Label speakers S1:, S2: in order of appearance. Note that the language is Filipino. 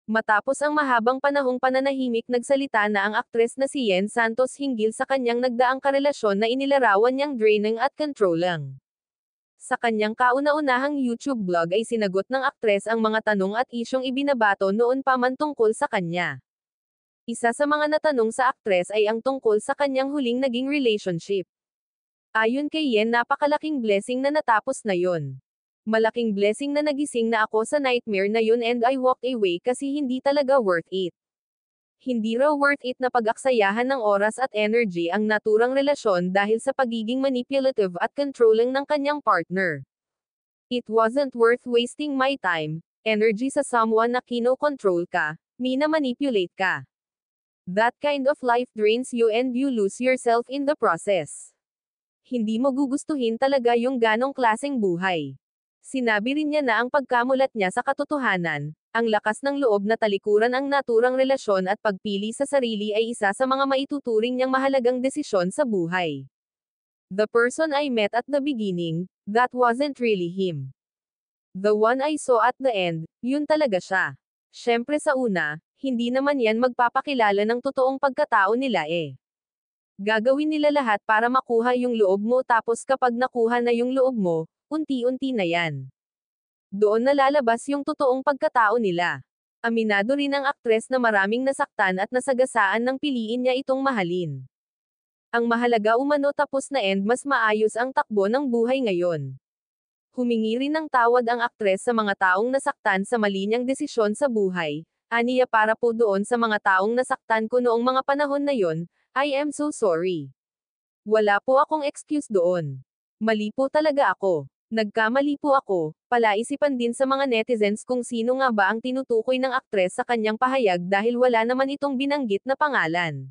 S1: Matapos ang mahabang panahong pananahimik nagsalita na ang aktres na si Yen Santos hinggil sa kanyang nagdaang karelasyon na inilarawan niyang draining at controlling. Sa kanyang kauna-unahang YouTube blog ay sinagot ng aktres ang mga tanong at isyong ibinabato noon pa man tungkol sa kanya. Isa sa mga natanong sa aktres ay ang tungkol sa kanyang huling naging relationship. Ayon kay Yen, napakalaking blessing na natapos na yon. Malaking blessing na nagising na ako sa nightmare na yun and I walked away kasi hindi talaga worth it. Hindi raw worth it na pag-aksayahan ng oras at energy ang naturang relasyon dahil sa pagiging manipulative at controlling ng kanyang partner. It wasn't worth wasting my time, energy sa someone na kino-control ka, mina-manipulate ka. That kind of life drains you and you lose yourself in the process. Hindi mo gugustuhin talaga yung ganong klaseng buhay. Sinabi rin niya na ang pagkamulat niya sa katotohanan, ang lakas ng loob na talikuran ang naturang relasyon at pagpili sa sarili ay isa sa mga maituturing niyang mahalagang desisyon sa buhay. The person I met at the beginning, that wasn't really him. The one I saw at the end, yun talaga siya. Syempre sa una, hindi naman yan magpapakilala ng totoong pagkatao nila eh. Gagawin nila lahat para makuha yung loob mo tapos kapag nakuha na yung loob mo, unti-unti na yan. Doon nalalabas yung totoong pagkatao nila. Aminado rin ang aktres na maraming nasaktan at nasagasaan nang piliin niya itong mahalin. Ang mahalaga umano tapos na end mas maayos ang takbo ng buhay ngayon. Humingi rin ng tawad ang aktres sa mga taong nasaktan sa mali niyang desisyon sa buhay. Aniya para po doon sa mga taong nasaktan ko noong mga panahon na yon, I am so sorry. Wala po akong excuse doon. Mali po talaga ako. Nagkamali po ako. Palaisipan din sa mga netizens kung sino nga ba ang tinutukoy ng aktres sa kanyang pahayag dahil wala naman itong binanggit na pangalan.